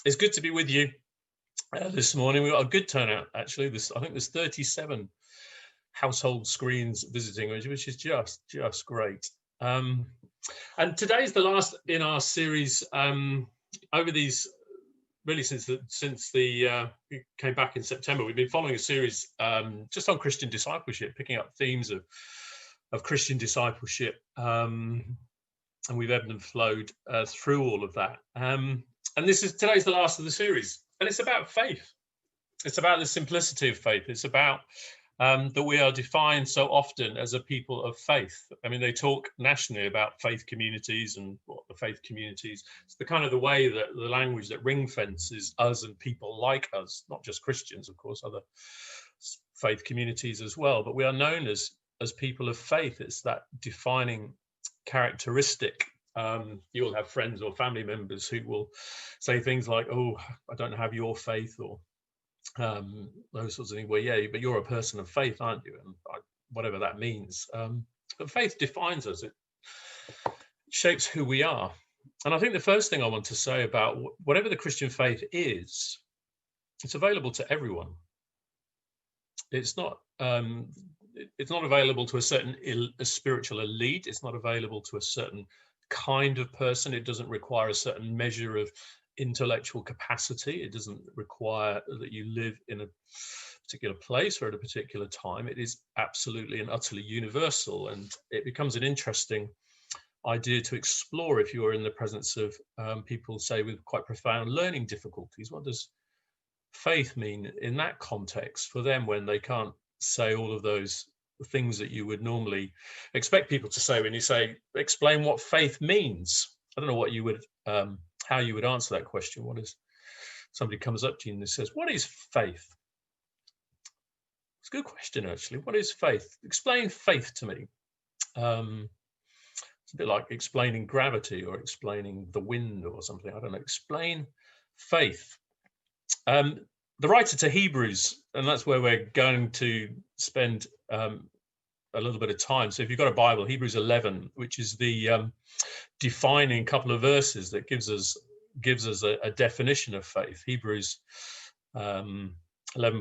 It's good to be with you this morning. We've got a good turnout, actually. I think there's 37 household screens visiting, which is just great. And today's the last in our series over these, really since we came back in September. We've been following a series just on Christian discipleship, picking up themes of Christian discipleship, and we've ebbed and flowed through all of that. And today's the last of the series, and it's about faith. It's about the simplicity of faith. It's about that we are defined so often as a people of faith. I mean, they talk nationally about faith communities and what the faith communities. It's the way that the language that ring fences us and people like us, not just Christians, of course, other faith communities as well. But we are known as people of faith. It's that defining characteristic. You will have friends or family members who will say things like, "Oh, I don't have your faith," or those sorts of things. Well, yeah, but you're a person of faith, aren't you? And whatever that means. But faith defines us. It shapes who we are. And I think the first thing I want to say about whatever the Christian faith is, it's available to everyone. It's not available to a certain a spiritual elite. It's not available to a certain kind of person. It doesn't require a certain measure of intellectual capacity. It doesn't require that you live in a particular place or at a particular time. It is absolutely and utterly universal, and it becomes an interesting idea to explore if you are in the presence of people, say, with quite profound learning difficulties. What does faith mean in that context for them when they can't say all of those things that you would normally expect people to say when you say, explain what faith means? I don't know what you would how you would answer that question. Somebody comes up to you and says, what is faith? It's a good question, actually. What is faith? Explain faith to me. It's a bit like explaining gravity or explaining the wind or something. I don't know. Explain faith. The writer to Hebrews, and that's where we're going to spend a little bit of time. So if you've got a Bible, Hebrews 11, which is the defining couple of verses that gives us a definition of faith. Hebrews 11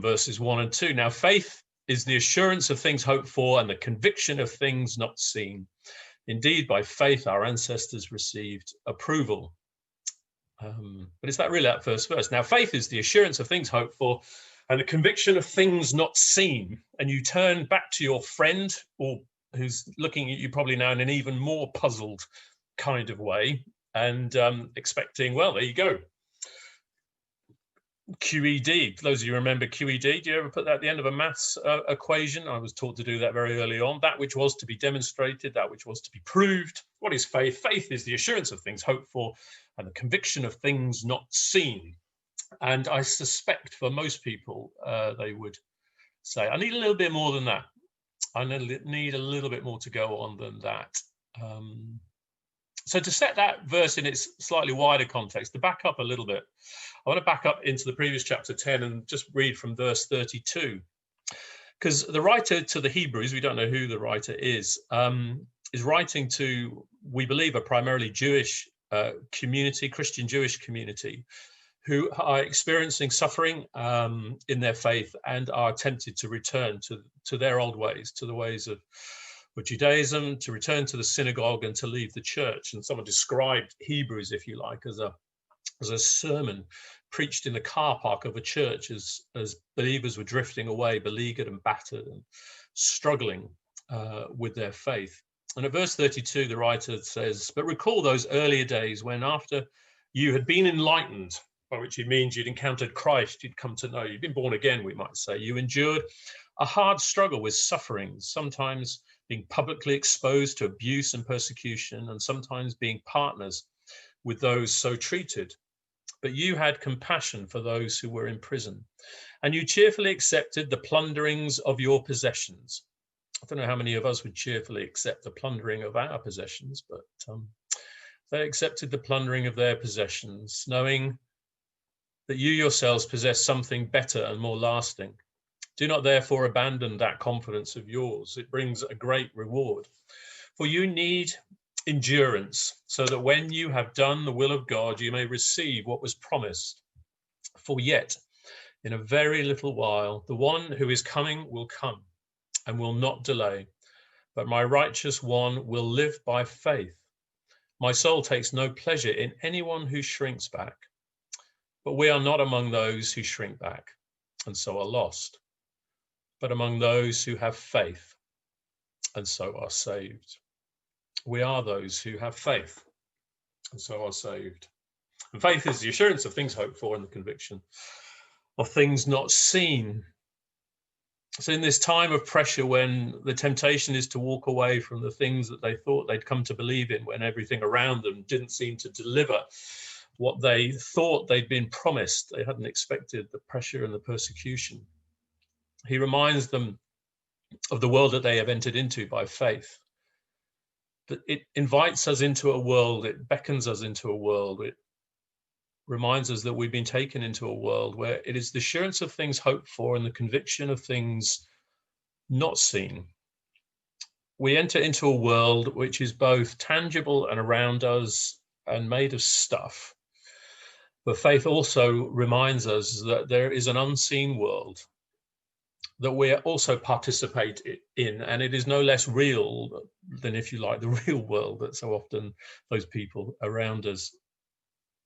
verses 1 and 2. Now, faith is the assurance of things hoped for and the conviction of things not seen. Indeed, by faith, our ancestors received approval. But is that really that first verse? Now, faith is the assurance of things hoped for and the conviction of things not seen. And you turn back to your friend, or who's looking at you probably now in an even more puzzled kind of way, and expecting, well, there you go. QED. For those of you who remember QED, do you ever put that at the end of a maths equation? I was taught to do that very early on. That which was to be demonstrated, that which was to be proved. What is faith? Faith is the assurance of things hoped for and the conviction of things not seen. And I suspect for most people, they would say, I need a little bit more than that. I need a little bit more to go on than that. So to set that verse in its slightly wider context, to back up a little bit, I want to back up into the previous chapter 10 and just read from verse 32. Because the writer to the Hebrews, we don't know who the writer is writing to, we believe, a primarily Jewish community, Christian Jewish community, who are experiencing suffering in their faith and are tempted to return to their old ways, to the ways of Judaism, to return to the synagogue and to leave the church. And someone described Hebrews, if you like, as a sermon preached in the car park of a church as believers were drifting away, beleaguered and battered and struggling with their faith. And at verse 32, the writer says, but recall those earlier days when after you had been enlightened, by which he means you'd encountered Christ, you'd come to know, you'd been born again, we might say, you endured a hard struggle with sufferings, sometimes being publicly exposed to abuse and persecution, and sometimes being partners with those so treated. But you had compassion for those who were in prison, and you cheerfully accepted the plunderings of your possessions. I don't know how many of us would cheerfully accept the plundering of our possessions, but they accepted the plundering of their possessions, knowing that you yourselves possess something better and more lasting. Do not therefore abandon that confidence of yours. It brings a great reward. For you need endurance, so that when you have done the will of God, you may receive what was promised. For yet, in a very little while, the one who is coming will come and will not delay. But my righteous one will live by faith. My soul takes no pleasure in anyone who shrinks back. But we are not among those who shrink back and so are lost, but among those who have faith and so are saved. We are those who have faith and so are saved. And faith is the assurance of things hoped for and the conviction of things not seen. So in this time of pressure, when the temptation is to walk away from the things that they thought they'd come to believe in, when everything around them didn't seem to deliver what they thought they'd been promised, they hadn't expected the pressure and the persecution, he reminds them of the world that they have entered into by faith. But it invites us into a world, it beckons us into a world, it reminds us that we've been taken into a world where it is the assurance of things hoped for and the conviction of things not seen. We enter into a world which is both tangible and around us and made of stuff. But faith also reminds us that there is an unseen world that we also participate in, and it is no less real than, if you like, the real world that so often those people around us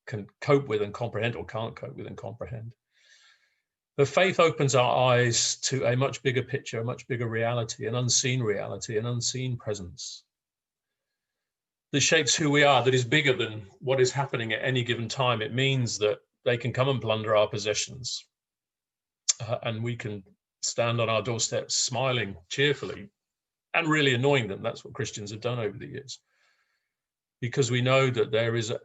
can cope with and comprehend, or can't cope with and comprehend. But faith opens our eyes to a much bigger picture, a much bigger reality, an unseen presence that shapes who we are, that is bigger than what is happening at any given time. It means that they can come and plunder our possessions, and we can stand on our doorsteps smiling cheerfully and really annoying them. That's what Christians have done over the years, because we know that there is an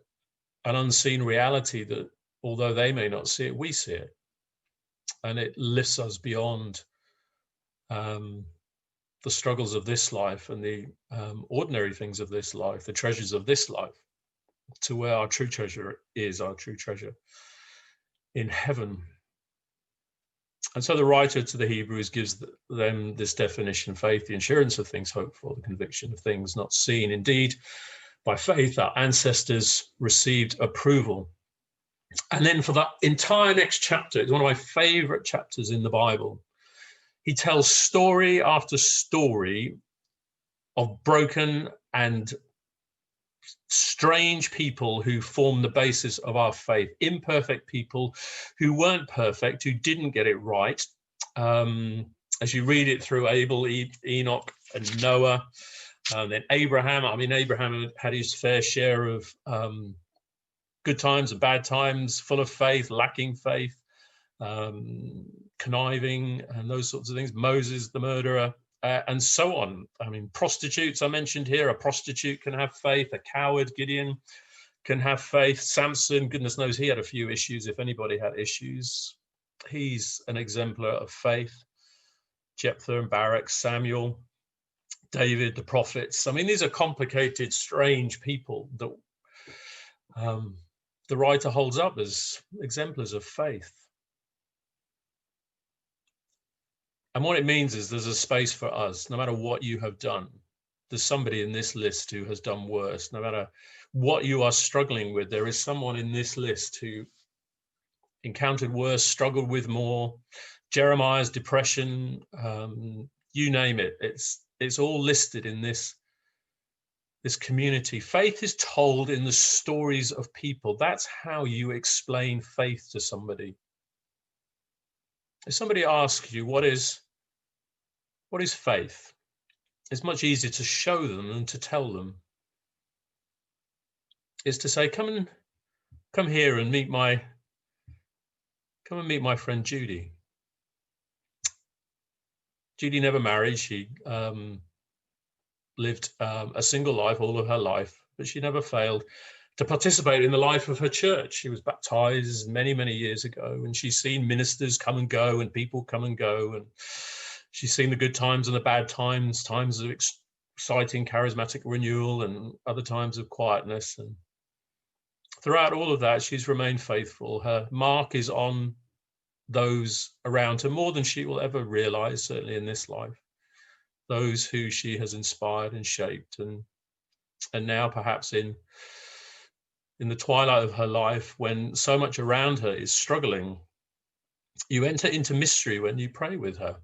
unseen reality that, although they may not see it, we see it, and it lifts us beyond the struggles of this life and the ordinary things of this life, the treasures of this life, to where our true treasure is, our true treasure in heaven. And so the writer to the Hebrews gives them this definition: faith, the assurance of things hoped for, the conviction of things not seen. Indeed, by faith, our ancestors received approval. And then for that entire next chapter, it's one of my favorite chapters in the Bible. He tells story after story of broken and strange people who form the basis of our faith, imperfect people who weren't perfect, who didn't get it right. As you read it through Abel, Enoch, and Noah, then Abraham. I mean, Abraham had his fair share of good times and bad times, full of faith, lacking faith, conniving, and those sorts of things. Moses, the murderer, and so on. I mean, prostitutes I mentioned here. A prostitute can have faith. A coward, Gideon, can have faith. Samson, goodness knows he had a few issues, if anybody had issues. He's an exemplar of faith. Jephthah and Barak, Samuel, David, the prophets. I mean, these are complicated, strange people that the writer holds up as exemplars of faith. And what it means is there's a space for us. No matter what you have done, there's somebody in this list who has done worse. No matter what you are struggling with, there is someone in this list who encountered worse, struggled with more. Jeremiah's depression, you name it. It's all listed in this community. Faith is told in the stories of people. That's how you explain faith to somebody. If somebody asks you, what is faith? It's much easier to show them than to tell them. It's to say, come here and meet my friend Judy. Judy never married. She lived a single life all of her life, but she never failed to participate in the life of her church. She was baptized many, many years ago, and she's seen ministers come and go and people come and go, and she's seen the good times and the bad times, times of exciting charismatic renewal and other times of quietness. And throughout all of that, she's remained faithful. Her mark is on those around her more than she will ever realize, certainly in this life. Those who she has inspired and shaped, and now perhaps in in the twilight of her life, when so much around her is struggling, you enter into mystery when you pray with her,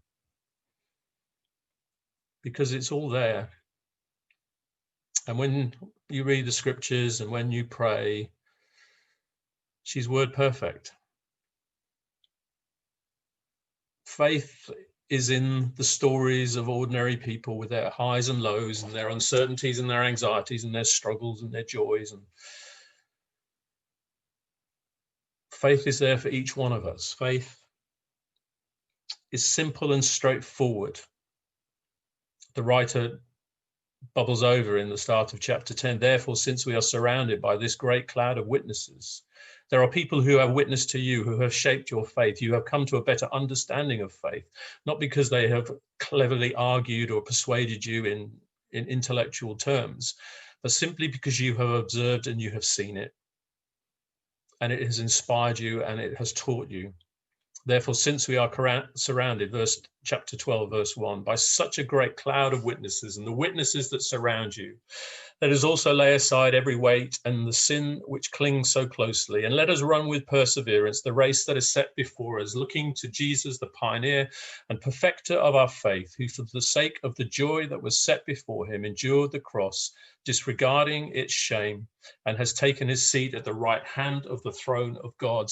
because it's all there. And when you read the scriptures and when you pray, she's word perfect. Faith is in the stories of ordinary people with their highs and lows and their uncertainties and their anxieties and their struggles and their joys. And faith is there for each one of us. Faith is simple and straightforward. The writer bubbles over in the start of chapter 10. Therefore, since we are surrounded by this great cloud of witnesses, there are people who have witnessed to you, who have shaped your faith. You have come to a better understanding of faith, not because they have cleverly argued or persuaded you in intellectual terms, but simply because you have observed and you have seen it, and it has inspired you and it has taught you. Therefore, since we are surrounded, chapter 12, verse 1, by such a great cloud of witnesses, and the witnesses that surround you, let us also lay aside every weight and the sin which clings so closely, and let us run with perseverance the race that is set before us, looking to Jesus, the pioneer and perfecter of our faith, who for the sake of the joy that was set before him endured the cross, disregarding its shame, and has taken his seat at the right hand of the throne of God.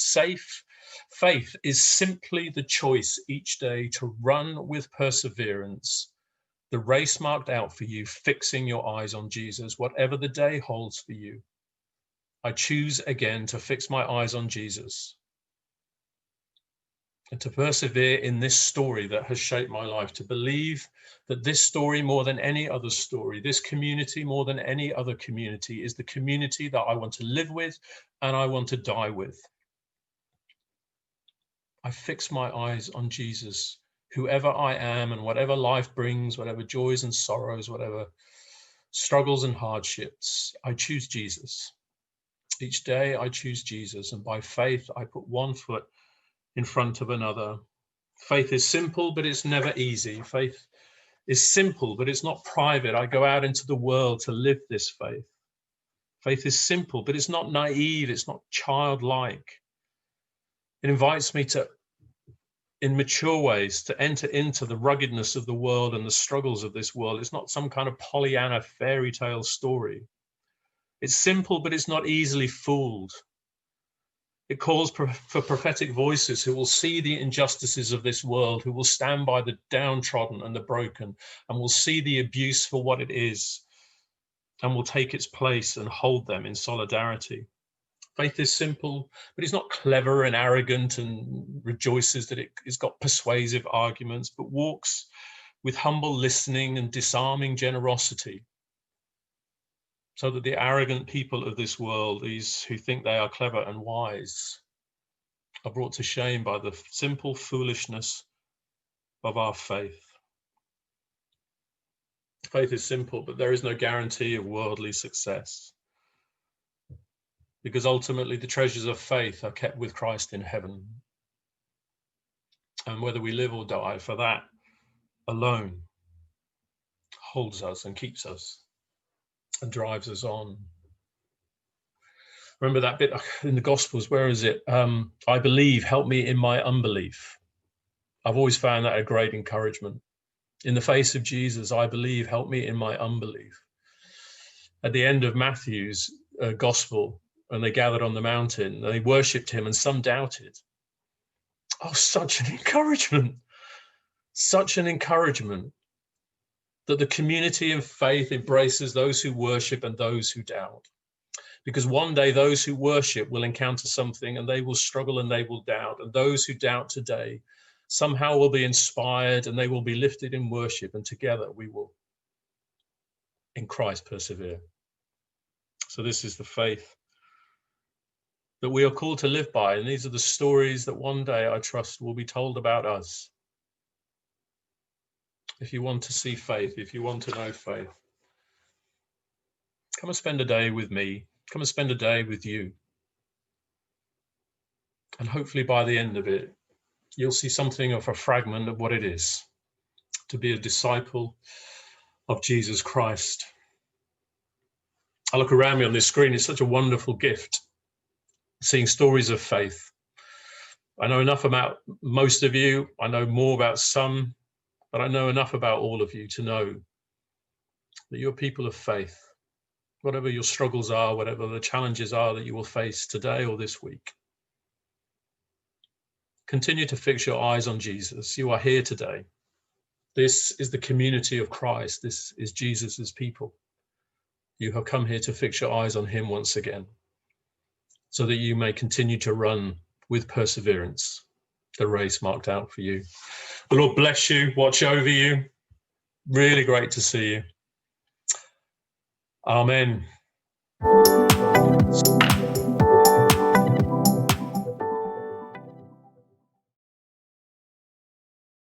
Faith is simply the choice each day to run with perseverance the race marked out for you, fixing your eyes on Jesus, whatever the day holds for you. I choose again to fix my eyes on Jesus and to persevere in this story that has shaped my life, to believe that this story more than any other story, this community more than any other community, is the community that I want to live with and I want to die with. I fix my eyes on Jesus, whoever I am and whatever life brings, whatever joys and sorrows, whatever struggles and hardships, I choose Jesus. Each day I choose Jesus, and by faith I put one foot in front of another. Faith is simple, but it's never easy. Faith is simple, but it's not private. I go out into the world to live this faith. Faith is simple, but it's not naive. It's not childlike. It invites me to, in mature ways, to enter into the ruggedness of the world and the struggles of this world. It's not some kind of Pollyanna fairy tale story. It's simple, but it's not easily fooled. It calls for prophetic voices who will see the injustices of this world, who will stand by the downtrodden and the broken, and will see the abuse for what it is, and will take its place and hold them in solidarity. Faith is simple, but it's not clever and arrogant and rejoices that it's got persuasive arguments, but walks with humble listening and disarming generosity, so that the arrogant people of this world, these who think they are clever and wise, are brought to shame by the simple foolishness of our faith. Faith is simple, but there is no guarantee of worldly success, because ultimately the treasures of faith are kept with Christ in heaven. And whether we live or die, for that alone holds us and keeps us and drives us on. Remember that bit in the Gospels, where is it? I believe, help me in my unbelief. I've always found that a great encouragement. In the face of Jesus, I believe, help me in my unbelief. At the end of Matthew's Gospel, when they gathered on the mountain, they worshipped him and some doubted. Oh, such an encouragement. Such an encouragement that the community of faith embraces those who worship and those who doubt. Because one day those who worship will encounter something and they will struggle and they will doubt. And those who doubt today somehow will be inspired and they will be lifted in worship. And together we will, in Christ, persevere. So this is the faith that we are called to live by. And these are the stories that one day, I trust, will be told about us. If you want to see faith, if you want to know faith, come and spend a day with me. Come and spend a day with you. And hopefully by the end of it, you'll see something of a fragment of what it is to be a disciple of Jesus Christ. I look around me on this screen, it's such a wonderful gift, seeing stories of faith. I know enough about most of you. I know more about some, but I know enough about all of you to know that you're people of faith. Whatever your struggles are, whatever the challenges are that you will face today or this week, continue to fix your eyes on Jesus. You are here today. This is the community of Christ. This is Jesus's people. You have come here to fix your eyes on him once again, so that you may continue to run with perseverance the race marked out for you. The Lord bless you, watch over you. Really great to see you. Amen.